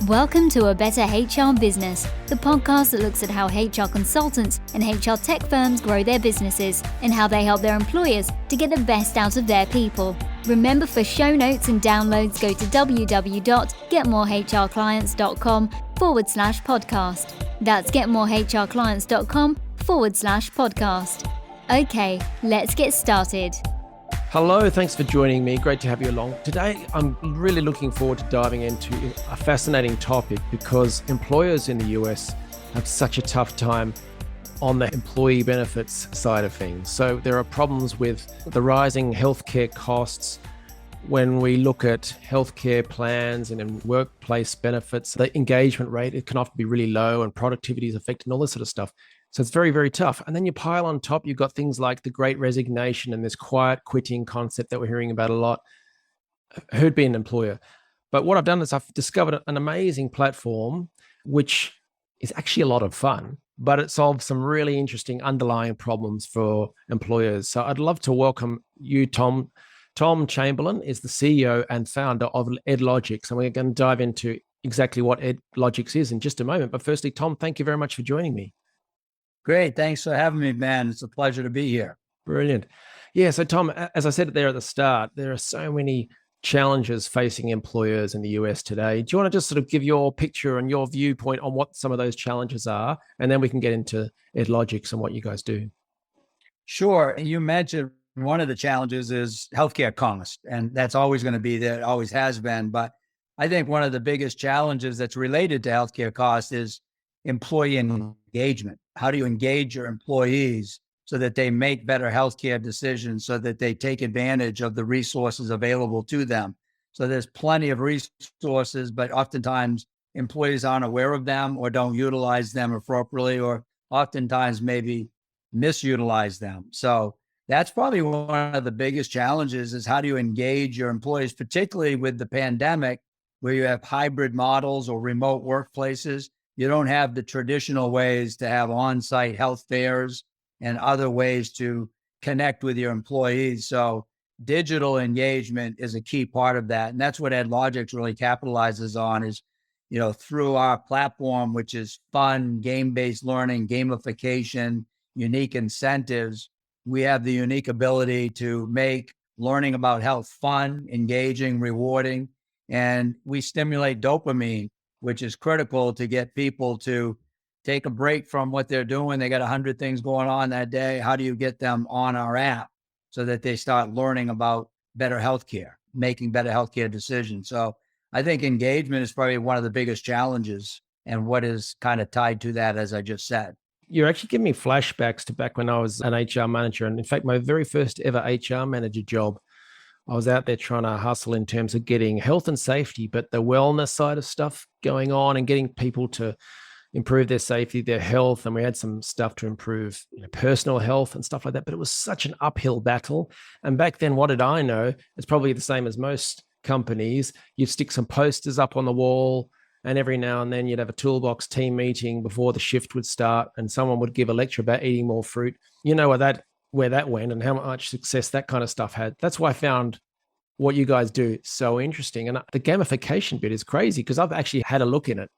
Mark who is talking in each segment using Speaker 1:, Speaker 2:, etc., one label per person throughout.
Speaker 1: Welcome to A Better HR Business, the podcast that looks at how HR consultants and HR tech firms grow their businesses and how they help their employers to get the best out of their people. Remember, for show notes and downloads, go to www.getmorehrclients.com/podcast. That's getmorehrclients.com/podcast. Okay, let's get started.
Speaker 2: Hello, thanks for joining me. Great to have you along. Today, I'm really looking forward to diving into a fascinating topic because employers in the US have such a tough time on the employee benefits side of things. So there are problems with the rising healthcare costs. When we look at healthcare plans and in workplace benefits, the engagement rate, it can often be really low and productivity is affected and all this sort of stuff. So it's very, very tough. And then you pile on top, you've got things like the Great Resignation and this quiet quitting concept that we're hearing about a lot. Who'd be an employer? But what I've done is I've discovered an amazing platform, which is actually a lot of fun, but it solves some really interesting underlying problems for employers. So I'd love to welcome you, Tom. Tom Chamberlain is the CEO and founder of EdLogics, and we're going to dive into exactly what EdLogics is in just a moment. But firstly, Tom, thank you very much for joining me.
Speaker 3: Great. Thanks for having me, man. It's a pleasure to be here.
Speaker 2: Brilliant. Yeah. So Tom, as I said there at the start, there are so many challenges facing employers in the US today. Do you want to just sort of give your picture and your viewpoint on what some of those challenges are? And then we can get into EdLogics and what you guys do.
Speaker 3: Sure. You mentioned one of the challenges is healthcare cost, and that's always going to be there. It always has been. But I think one of the biggest challenges that's related to healthcare cost is employee engagement. How do you engage your employees so that they make better healthcare decisions, so that they take advantage of the resources available to them? So there's plenty of resources, but oftentimes employees aren't aware of them or don't utilize them appropriately, or oftentimes maybe misutilize them. So that's probably one of the biggest challenges is how do you engage your employees, particularly with the pandemic, where you have hybrid models or remote workplaces. You don't have the traditional ways to have on-site health fairs and other ways to connect with your employees. So digital engagement is a key part of that. And that's what EdLogics really capitalizes on is, through our platform, which is fun, game-based learning, gamification, unique incentives, we have the unique ability to make learning about health fun, engaging, rewarding, and we stimulate dopamine, which is critical to get people to take a break from what they're doing. They got 100 things going on that day. How do you get them on our app so that they start learning about better healthcare, making better healthcare decisions? So I think engagement is probably one of the biggest challenges and what is kind of tied to that, as I just said.
Speaker 2: You're actually giving me flashbacks to back when I was an HR manager. And in fact, my very first ever HR manager job, I was out there trying to hustle in terms of getting health and safety, but the wellness side of stuff going on and getting people to improve their safety, their health. And we had some stuff to improve personal health and stuff like that. But it was such an uphill battle. And back then, what did I know? It's probably the same as most companies. You'd stick some posters up on the wall, and every now and then you'd have a toolbox team meeting before the shift would start, and someone would give a lecture about eating more fruit. You know where that went and how much success that kind of stuff had. That's why I found what you guys do so interesting. And the gamification bit is crazy because I've actually had a look in it.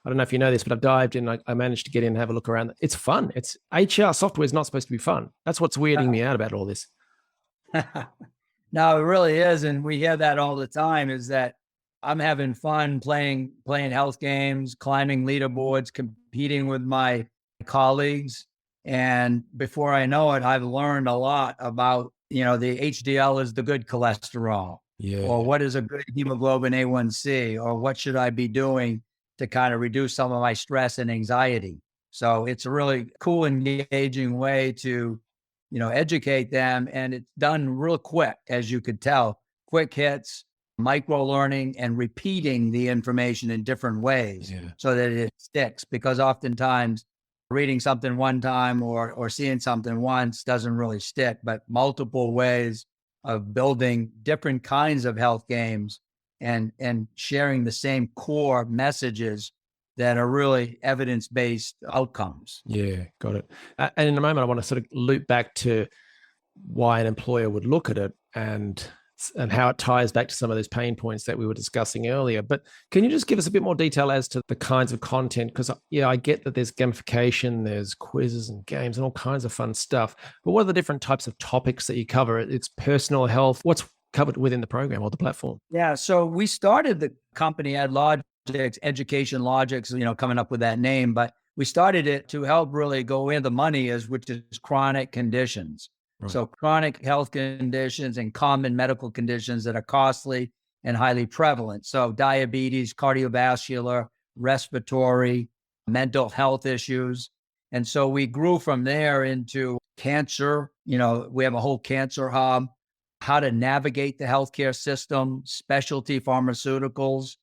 Speaker 2: I don't know if you know this, but I've dived in. I managed to get in and have a look around. It's fun. It's HR software is not supposed to be fun. That's what's weirding me out about all this.
Speaker 3: No, it really is. And we hear that all the time is that I'm having fun playing health games, climbing leaderboards, competing with my colleagues. And before I know it, I've learned a lot about, the HDL is the good cholesterol, or what is a good hemoglobin A1C, or what should I be doing to kind of reduce some of my stress and anxiety. So it's a really cool, engaging way to, educate them. And it's done real quick, as you could tell, quick hits, micro learning, and repeating the information in different ways so that it sticks. Because oftentimes reading something one time or seeing something once doesn't really stick, but multiple ways of building different kinds of health games and sharing the same core messages that are really evidence-based outcomes.
Speaker 2: Yeah, got it. And in a moment, I want to sort of loop back to why an employer would look at it. And and how it ties back to some of those pain points that we were discussing earlier. But can you just give us a bit more detail as to the kinds of content? Because, yeah, I get that there's gamification, there's quizzes and games and all kinds of fun stuff. But what are the different types of topics that you cover? It's personal health. What's covered within the program or the platform?
Speaker 3: Yeah. So we started the company EdLogics, Education Logics, coming up with that name, but we started it to help really go where the money is, which is chronic conditions. Right. So chronic health conditions and common medical conditions that are costly and highly prevalent. So diabetes, cardiovascular, respiratory, mental health issues. And so we grew from there into cancer. We have a whole cancer hub, how to navigate the healthcare system, specialty pharmaceuticals.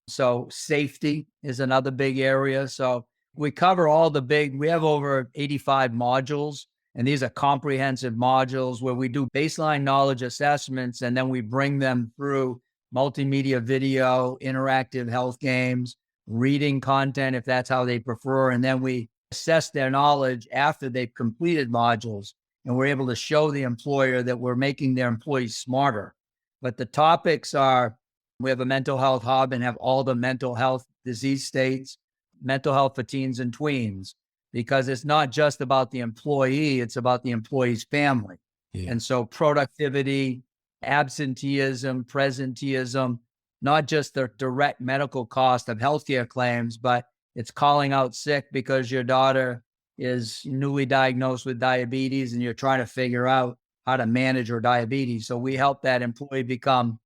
Speaker 3: So safety is another big area. So we cover we have over 85 modules, and these are comprehensive modules where we do baseline knowledge assessments, and then we bring them through multimedia video, interactive health games, reading content, if that's how they prefer. And then we assess their knowledge after they've completed modules, and we're able to show the employer that we're making their employees smarter. But the topics are, we have a mental health hub and have all the mental health disease states, mental health for teens and tweens, because it's not just about the employee, it's about the employee's family. Yeah. And so productivity, absenteeism, presenteeism, not just the direct medical cost of healthcare claims, but it's calling out sick because your daughter is newly diagnosed with diabetes and you're trying to figure out how to manage her diabetes. So we help that employee become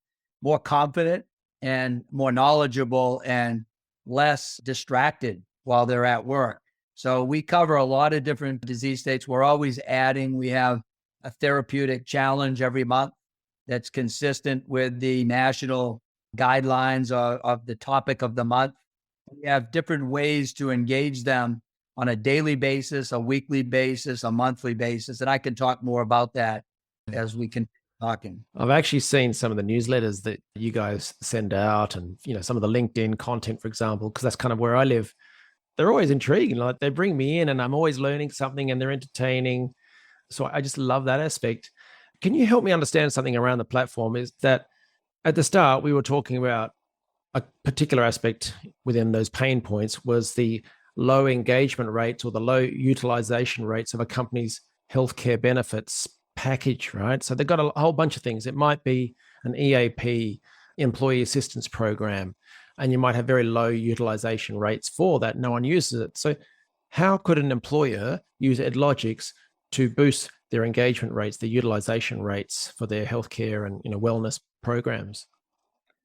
Speaker 3: more confident and more knowledgeable and less distracted while they're at work. So we cover a lot of different disease states. We're always adding. We have a therapeutic challenge every month that's consistent with the national guidelines of the topic of the month. We have different ways to engage them on a daily basis, a weekly basis, a monthly basis. And I can talk more about that as we continue talking.
Speaker 2: I've actually seen some of the newsletters that you guys send out and, some of the LinkedIn content, for example, because that's kind of where I live. They're always intriguing. Like they bring me in and I'm always learning something and they're entertaining. So I just love that aspect. Can you help me understand something around the platform? Is that at the start, we were talking about a particular aspect within those pain points was the low engagement rates or the low utilization rates of a company's healthcare benefits package, right? So they've got a whole bunch of things. It might be an EAP, employee assistance program, and you might have very low utilization rates for that. No one uses it. So how could an employer use EdLogics to boost their engagement rates, their utilization rates for their healthcare and wellness programs?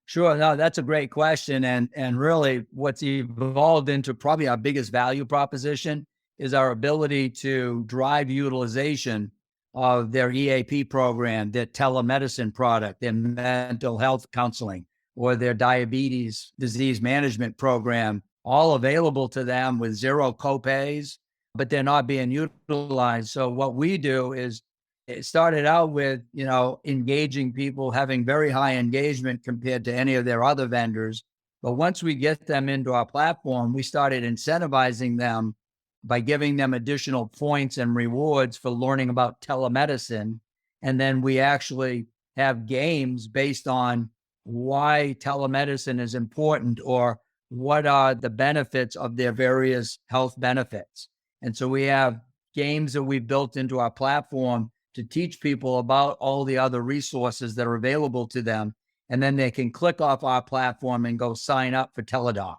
Speaker 3: Sure. No, that's a great question. And really what's evolved into probably our biggest value proposition is our ability to drive utilization of their EAP program, their telemedicine product, their mental health counseling, or their diabetes disease management program, all available to them with zero copays, but they're not being utilized. So what we do is, it started out with, engaging people, having very high engagement compared to any of their other vendors. But once we get them into our platform, we started incentivizing them by giving them additional points and rewards for learning about telemedicine. And then we actually have games based on why telemedicine is important or what are the benefits of their various health benefits. And so we have games that we built into our platform to teach people about all the other resources that are available to them. And then they can click off our platform and go sign up for Teladoc,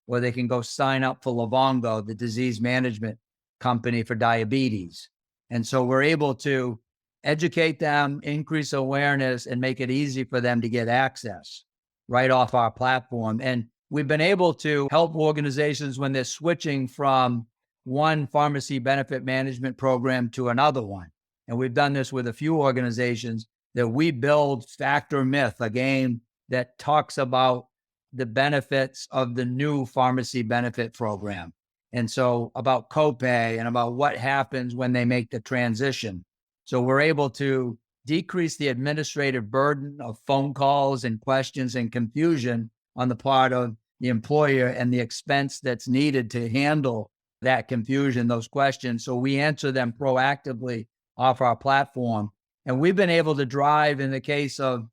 Speaker 3: or they can go sign up for Livongo, the disease management company for diabetes. And so we're able to educate them, increase awareness, and make it easy for them to get access right off our platform. And we've been able to help organizations when they're switching from one pharmacy benefit management program to another one. And we've done this with a few organizations that we build Factor Myth, a game that talks about the benefits of the new pharmacy benefit program. And so about copay and about what happens when they make the transition. So we're able to decrease the administrative burden of phone calls and questions and confusion on the part of the employer and the expense that's needed to handle that confusion, those questions. So we answer them proactively off our platform. And we've been able to drive, in the case of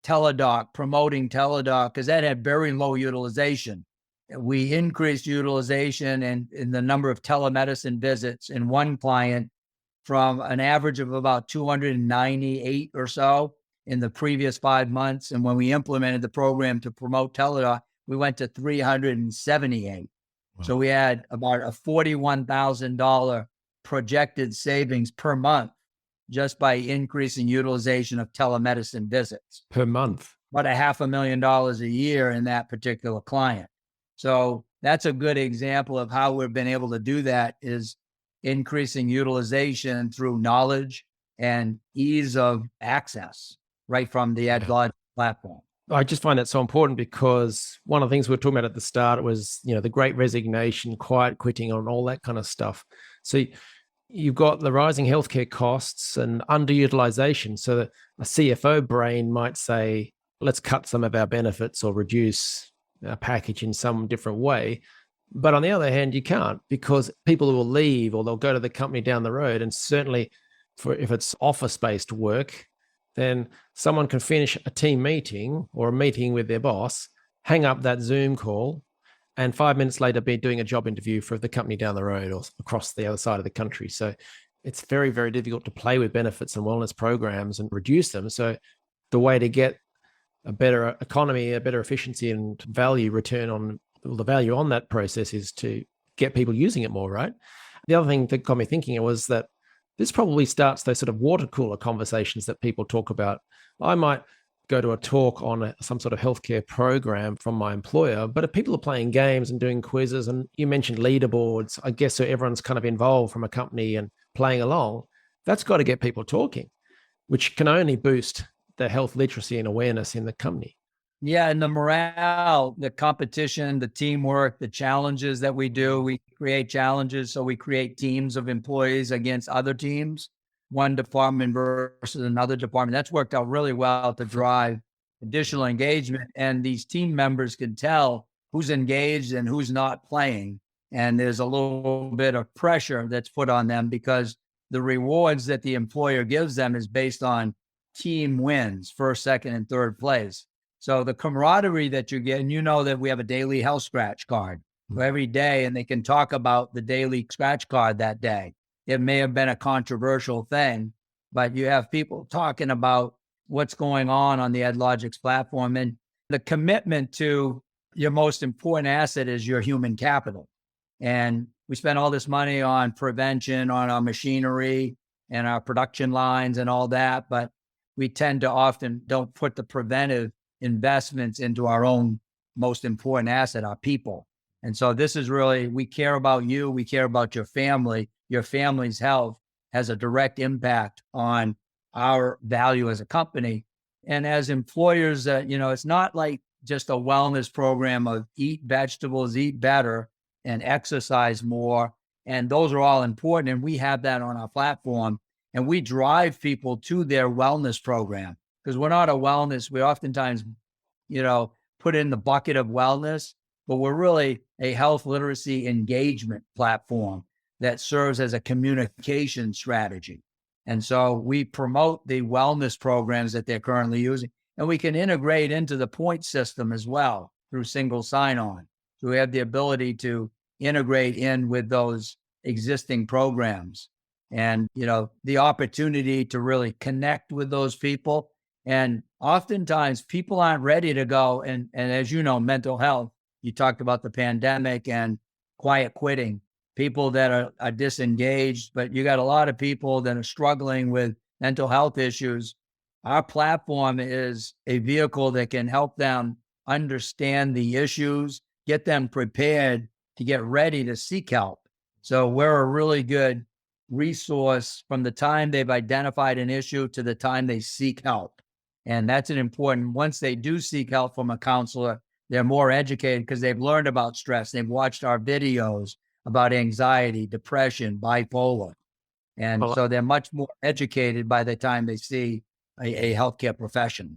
Speaker 3: teledoc, promoting teledoc, because that had very low utilization. We increased utilization and in the number of telemedicine visits in one client from an average of about 298 or so in the previous 5 months. And when we implemented the program to promote teledoc, we went to 378. Wow. So we had about a $41,000 projected savings per month just by increasing utilization of telemedicine visits.
Speaker 2: Per month?
Speaker 3: About $500,000 a year in that particular client. So that's a good example of how we've been able to do that, is increasing utilization through knowledge and ease of access right from the EdLogics platform.
Speaker 2: I just find that so important because one of the things we were talking about at the start was, the Great Resignation, quiet quitting, and all that kind of stuff. So you've got the rising healthcare costs and underutilization. So a CFO brain might say, let's cut some of our benefits or reduce our package in some different way. But on the other hand, you can't, because people will leave or they'll go to the company down the road. And certainly if it's office-based work, then someone can finish a team meeting or a meeting with their boss, hang up that Zoom call, and 5 minutes later be doing a job interview for the company down the road or across the other side of the country. So it's very, very difficult to play with benefits and wellness programs and reduce them. So the way to get a better economy, a better efficiency and value return on the value on that process is to get people using it more, right? The other thing that got me thinking was that this probably starts those sort of water cooler conversations that people talk about. I might go to a talk on some sort of healthcare program from my employer, but if people are playing games and doing quizzes, and you mentioned leaderboards, I guess so everyone's kind of involved from a company and playing along, that's got to get people talking, which can only boost the health literacy and awareness in the company.
Speaker 3: Yeah, and the morale, the competition, the teamwork, the challenges that we do, we create challenges. So we create teams of employees against other teams, one department versus another department. That's worked out really well to drive additional engagement. And these team members can tell who's engaged and who's not playing. And there's a little bit of pressure that's put on them because the rewards that the employer gives them is based on team wins, first, second, and third place. So the camaraderie that you get, and that we have a daily health scratch card every day, and they can talk about the daily scratch card that day. It may have been a controversial thing, but you have people talking about what's going on the EdLogics platform. And the commitment to your most important asset is your human capital. And we spend all this money on prevention, on our machinery and our production lines and all that, but we tend to often don't put the preventive investments into our own most important asset, our people. And so this is really, we care about you, we care about your family. Your family's health has a direct impact on our value as a company. And as employers, it's not like just a wellness program of eat vegetables, eat better, and exercise more. And those are all important. And we have that on our platform. And we drive people to their wellness program, because we're not a wellness. We oftentimes, put in the bucket of wellness, but we're really a health literacy engagement platform that serves as a communication strategy. And so we promote the wellness programs that they're currently using, and we can integrate into the point system as well through single sign-on. So we have the ability to integrate in with those existing programs and, the opportunity to really connect with those people. And oftentimes people aren't ready to go. And as you know, mental health, you talked about the pandemic and quiet quitting, people that are disengaged, but you got a lot of people that are struggling with mental health issues. Our platform is a vehicle that can help them understand the issues, get them prepared to get ready to seek help. So we're a really good resource from the time they've identified an issue to the time they seek help. And that's an important, once they do seek help from a counselor, they're more educated because they've learned about stress. They've watched our videos about anxiety, depression, bipolar. And so they're much more educated by the time they see a healthcare professional.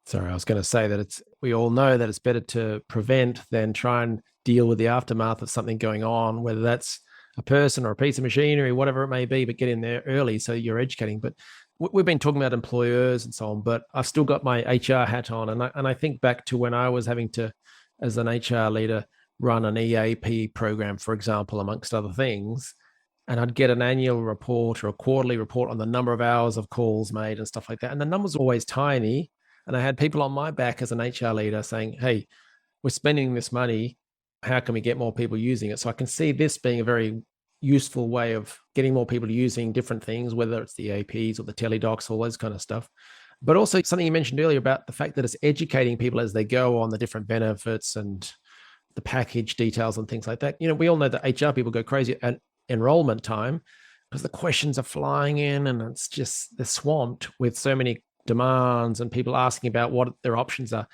Speaker 2: Sorry, I was going to say that we all know that it's better to prevent than try and deal with the aftermath of something going on, whether that's a person or a piece of machinery, whatever it may be, but get in there early so you're educating. But we've been talking about employers and so on, but I've still got my HR hat on. And I think back to when I was having to, as an HR leader, run an EAP program, for example, amongst other things. And I'd get an annual report or a quarterly report on the number of hours of calls made and stuff like that. And the numbers were always tiny. And I had people on my back as an HR leader saying, hey, we're spending this money. How can we get more people using it? So I can see this being a very useful way of getting more people using different things, whether it's the APs or the teledocs, all those kind of stuff. But also something you mentioned earlier about the fact that it's educating people as they go on the different benefits and the package details and things like that. We all know that HR people go crazy at enrollment time because the questions are flying in and it's just, they're swamped with so many demands and people asking about what their options are.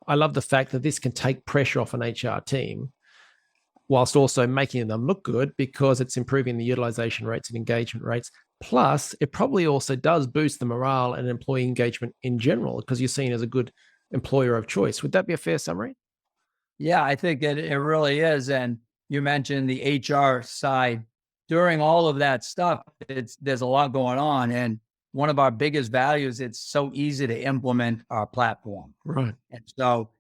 Speaker 2: I love the fact that this can take pressure off an HR team whilst also making them look good because it's improving the utilization rates and engagement rates. Plus, it probably also does boost the morale and employee engagement in general because you're seen as a good employer of choice. Would that be a fair summary?
Speaker 3: Yeah, I think it really is. And you mentioned the HR side. During all of that stuff, there's a lot going on. And one of our biggest values, it's so easy to implement our platform.
Speaker 2: Right.
Speaker 3: And so,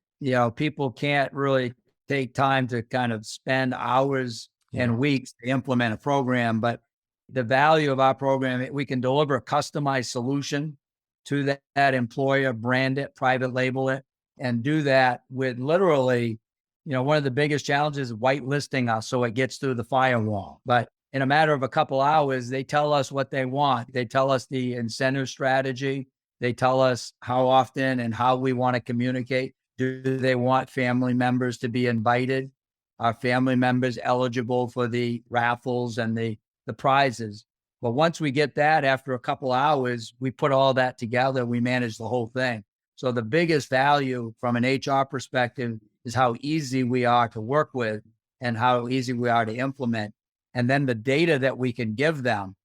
Speaker 3: people can't really take time to kind of spend hours and weeks to implement a program. But the value of our program, we can deliver a customized solution to that employer, brand it, private label it, and do that with literally, one of the biggest challenges is whitelisting us so it gets through the firewall. But in a matter of a couple hours, they tell us what they want. They tell us the incentive strategy. They tell us how often and how we want to communicate. Do they want family members to be invited? Are family members eligible for the raffles and the prizes? But once we get that, after a couple hours, we put all that together. We manage the whole thing. So the biggest value from an HR perspective is how easy we are to work with and how easy we are to implement. And then the data that we can give them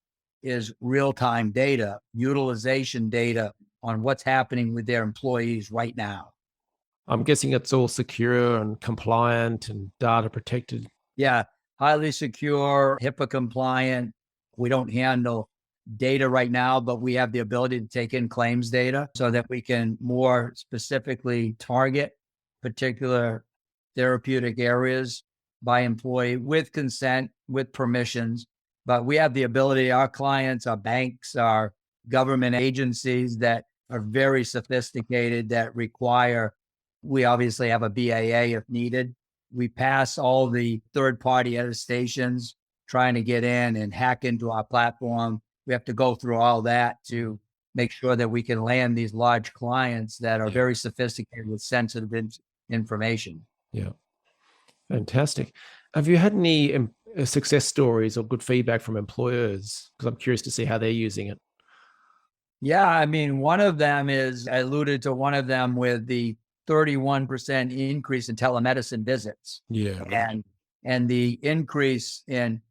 Speaker 3: is real-time data, utilization data on what's happening with their employees right now.
Speaker 2: I'm guessing it's all secure and compliant and data protected.
Speaker 3: Yeah, highly secure, HIPAA compliant. We don't handle data right now, but we have the ability to take in claims data so that we can more specifically target particular therapeutic areas by employee with consent, with permissions. But we have the ability, our clients, our banks, our government agencies that are very sophisticated that require, we obviously have a BAA if needed. We pass all the third-party attestations trying to get in and hack into our platform. We have to go through all that to make sure that we can land these large clients that are very sophisticated with sensitive information.
Speaker 2: Yeah. Fantastic. Have you had any success stories or good feedback from employers? Because I'm curious to see how they're using it.
Speaker 3: Yeah, I mean, one of them is, I alluded to one of them with the 31% increase in telemedicine visits.
Speaker 2: Yeah. Right.
Speaker 3: And the increase in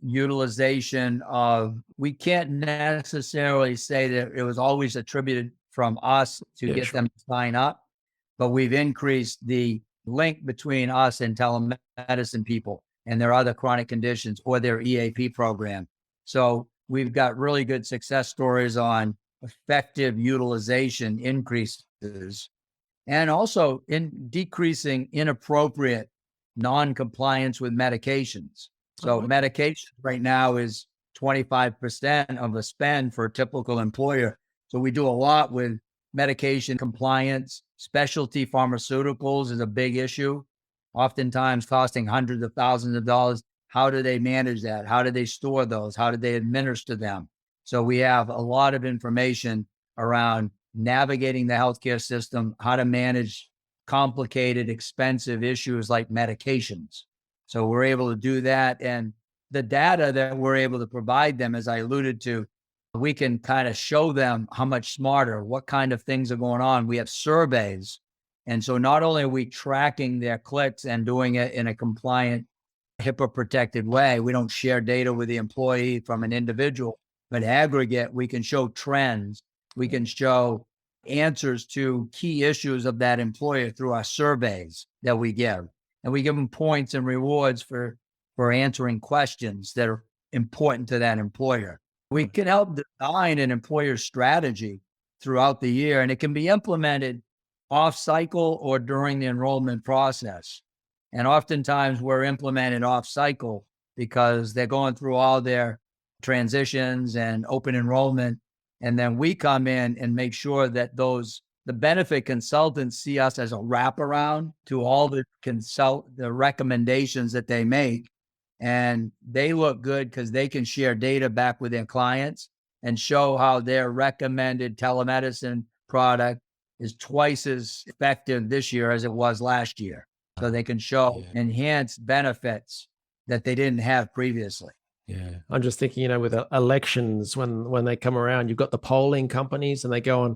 Speaker 3: utilization of, we can't necessarily say that it was always attributed from us to get them to sign up, but we've increased the link between us and telemedicine people and their other chronic conditions or their EAP program. So we've got really good success stories on effective utilization increases and also in decreasing inappropriate non-compliance with medications. So medication right now is 25% of the spend for a typical employer. So we do a lot with medication compliance. Specialty pharmaceuticals is a big issue, oftentimes costing hundreds of thousands of dollars. How do they manage that? How do they store those? How do they administer them? So we have a lot of information around navigating the healthcare system, how to manage complicated, expensive issues like medications. So we're able to do that. And the data that we're able to provide them, as I alluded to, we can kind of show them how much smarter, what kind of things are going on. We have surveys. And so not only are we tracking their clicks and doing it in a compliant, HIPAA protected way, we don't share data with the employee from an individual, but aggregate, we can show trends. We can show answers to key issues of that employer through our surveys that we give. And we give them points and rewards for answering questions that are important to that employer. We can help design an employer strategy throughout the year, and it can be implemented off cycle or during the enrollment process. And oftentimes we're implemented off cycle because they're going through all their transitions and open enrollment. And then we come in and make sure that the benefit consultants see us as a wraparound to all the recommendations that they make. And they look good because they can share data back with their clients and show how their recommended telemedicine product is twice as effective this year as it was last year. So they can show enhanced benefits that they didn't have previously.
Speaker 2: Yeah. I'm just thinking, with elections, when they come around, you've got the polling companies and they go and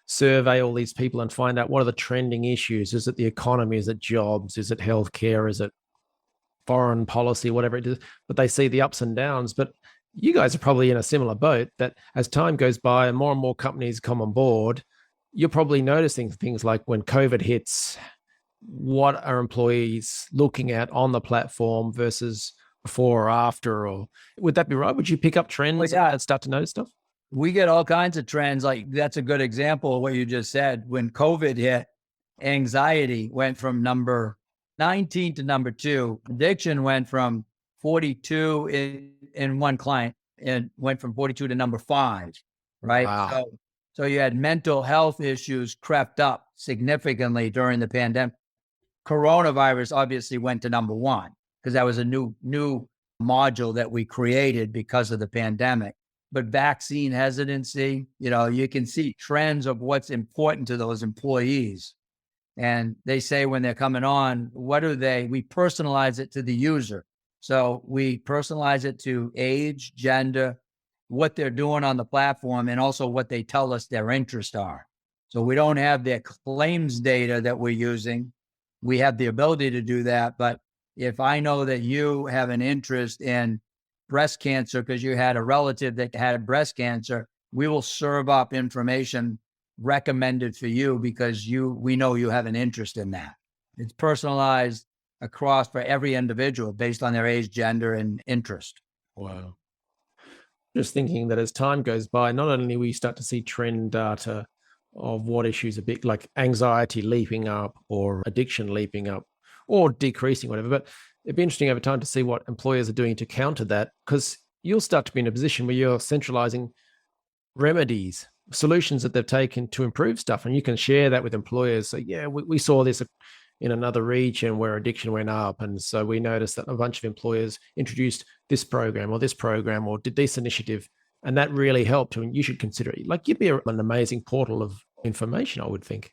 Speaker 2: survey all these people and find out what are the trending issues. Is it the economy? Is it jobs? Is it healthcare? Is it foreign policy, whatever it is? But they see the ups and downs. But you guys are probably in a similar boat that as time goes by and more companies come on board, you're probably noticing things like when COVID hits, what are employees looking at on the platform versus before or after? Or would that be right? Would you pick up trends and start to notice stuff?
Speaker 3: We get all kinds of trends. Like that's a good example of what you just said. When COVID hit, anxiety went from number 19 to number 2. Addiction went from 42 in one client and went from 42 to number 5, right?
Speaker 2: Wow.
Speaker 3: So you had mental health issues crept up significantly during the pandemic. Coronavirus obviously went to number 1 because that was a new module that we created because of the pandemic. But vaccine hesitancy, you can see trends of what's important to those employees. And they say when they're coming on, we personalize it to the user. So we personalize it to age, gender, what they're doing on the platform, and also what they tell us their interests are. So we don't have their claims data that we're using. We have the ability to do that. But if I know that you have an interest in breast cancer because you had a relative that had breast cancer, we will serve up information recommended for you because we know you have an interest in that. It's personalized across for every individual based on their age, gender, and interest.
Speaker 2: Wow. Just thinking that as time goes by, not only will you start to see trend data of what issues are big, like anxiety leaping up or addiction leaping up or decreasing, whatever, but it'd be interesting over time to see what employers are doing to counter that, because you'll start to be in a position where you're centralizing remedies, solutions that they've taken to improve stuff. And you can share that with employers. So yeah, we saw this in another region where addiction went up. And so we noticed that a bunch of employers introduced this program or did this initiative. And that really helped. And you should consider it. Like you'd be an amazing portal of information, I would think.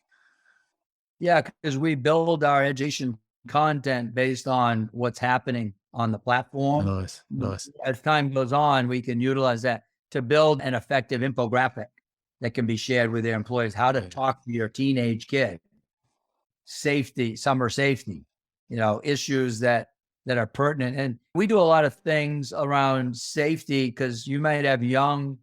Speaker 3: Yeah, because we build our education content based on what's happening on the platform.
Speaker 2: Nice.
Speaker 3: As time goes on, we can utilize that to build an effective infographic that can be shared with their employees, how to talk to your teenage kid, safety, summer safety, issues that are pertinent. And we do a lot of things around safety because you might have young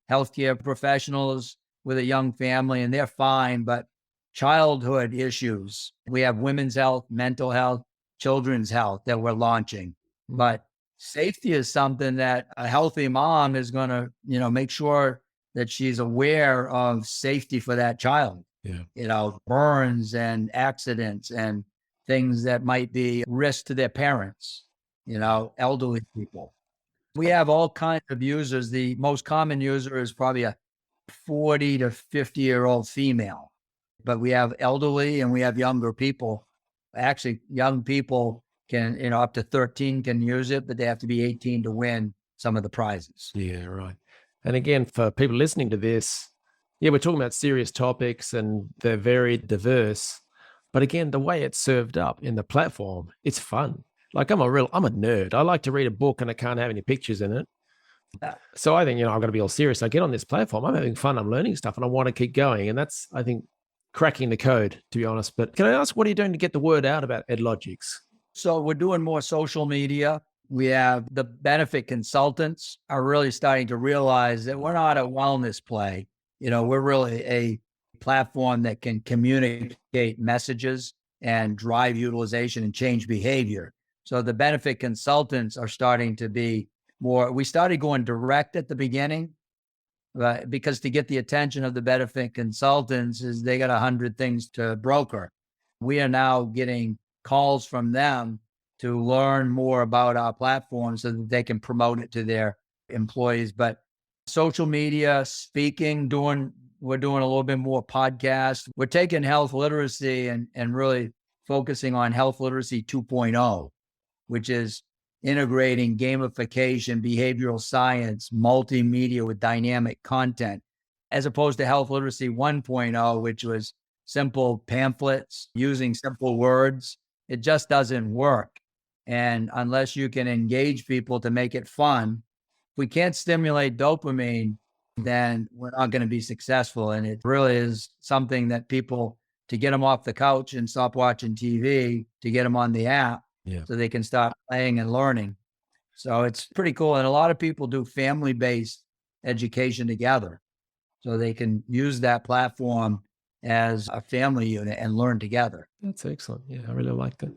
Speaker 3: healthcare professionals with a young family and they're fine, but childhood issues. We have women's health, mental health, children's health that we're launching. But safety is something that a healthy mom is going to, make sure that she's aware of safety for that child. Yeah. Burns and accidents and things that might be risk to their parents, elderly people. We have all kinds of users. The most common user is probably a 40 to 50-year-old female. But we have elderly and we have younger people. Actually, young people can, up to 13 can use it, but they have to be 18 to win some of the prizes.
Speaker 2: Yeah, right. And again, for people listening to this, we're talking about serious topics and they're very diverse. But again, the way it's served up in the platform, it's fun. Like I'm a nerd. I like to read a book and I can't have any pictures in it. So I think, I'm going to be all serious. I get on this platform, I'm having fun, I'm learning stuff and I want to keep going. And that's, I think, cracking the code, to be honest. But can I ask, what are you doing to get the word out about EdLogics?
Speaker 3: So we're doing more social media. We have the benefit consultants are really starting to realize that we're not a wellness play. We're really a platform that can communicate messages and drive utilization and change behavior. So the benefit consultants are starting to be more. We started going direct at the beginning, right? Because to get the attention of the benefit consultants is they got 100 things to broker. We are now getting calls from them to learn more about our platform so that they can promote it to their employees. But social media, speaking, we're doing a little bit more podcasts. We're taking health literacy and really focusing on health literacy 2.0, which is integrating gamification, behavioral science, multimedia with dynamic content, as opposed to health literacy 1.0, which was simple pamphlets using simple words. It just doesn't work. And unless you can engage people to make it fun, if we can't stimulate dopamine, then we're not going to be successful. And it really is something that people, to get them off the couch and stop watching TV, to get them on the app so they can start playing and learning. So it's pretty cool. And a lot of people do family-based education together. So they can use that platform as a family unit and learn together.
Speaker 2: That's excellent. Yeah, I really like that.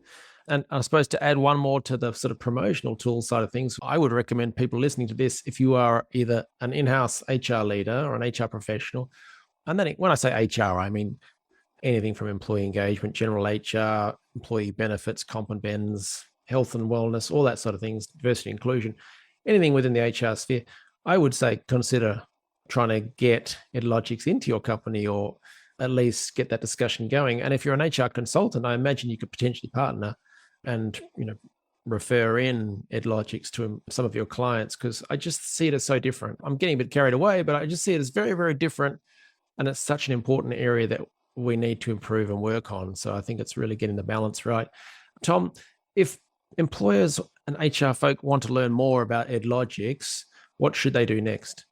Speaker 2: And I suppose to add one more to the sort of promotional tool side of things, I would recommend people listening to this, if you are either an in-house HR leader or an HR professional, and then when I say HR, I mean anything from employee engagement, general HR, employee benefits, comp and bens, health and wellness, all that sort of things, diversity and inclusion, anything within the HR sphere, I would say consider trying to get EdLogics into your company, or at least get that discussion going. And if you're an HR consultant, I imagine you could potentially partner and refer in EdLogics to some of your clients, because I just see it as so different. I'm getting a bit carried away, but I just see it as very, very different. And it's such an important area that we need to improve and work on. So I think it's really getting the balance right. Tom, if employers and HR folk want to learn more about EdLogics, what should they do next?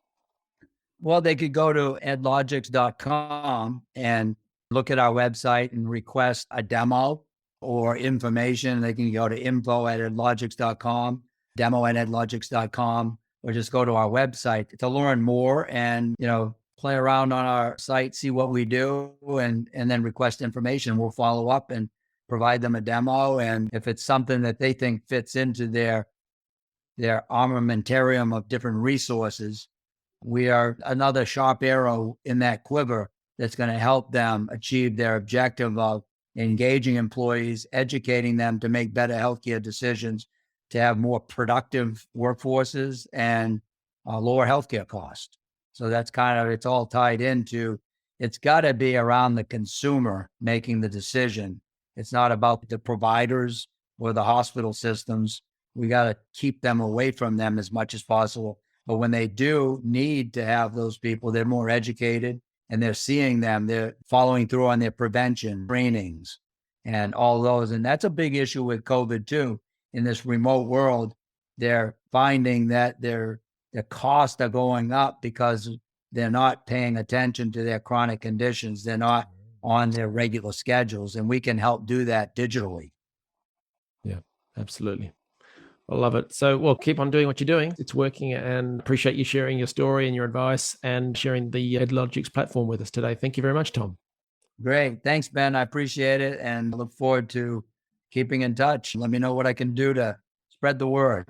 Speaker 3: Well, they could go to edlogics.com and look at our website and request a demo or information. They can go to info@edlogics.com, demo@edlogics.com, or just go to our website to learn more and, play around on our site, see what we do, and then request information. We'll follow up and provide them a demo. And if it's something that they think fits into their armamentarium of different resources, we are another sharp arrow in that quiver that's going to help them achieve their objective of engaging employees, educating them to make better healthcare decisions, to have more productive workforces and lower healthcare costs. So that's it's all tied into, it's got to be around the consumer making the decision. It's not about the providers or the hospital systems. We got to keep them away from them as much as possible. But when they do need to have those people, they're more educated and they're seeing them, they're following through on their prevention trainings and all those. And that's a big issue with COVID too. In this remote world, they're finding that their costs are going up because they're not paying attention to their chronic conditions. They're not on their regular schedules, and we can help do that digitally.
Speaker 2: Yeah, absolutely. I love it. So, well, keep on doing what you're doing. It's working, and appreciate you sharing your story and your advice and sharing the EdLogics platform with us today. Thank you very much, Tom.
Speaker 3: Great. Thanks, Ben. I appreciate it, and look forward to keeping in touch. Let me know what I can do to spread the word.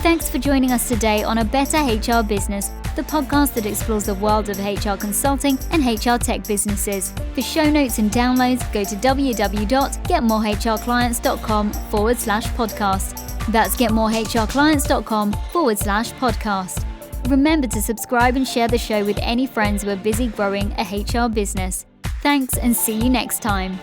Speaker 1: Thanks for joining us today on A Better HR Business, the podcast that explores the world of HR consulting and HR tech businesses. For show notes and downloads, go to www.getmorehrclients.com/podcast. That's getmorehrclients.com/podcast. Remember to subscribe and share the show with any friends who are busy growing a HR business. Thanks, and see you next time.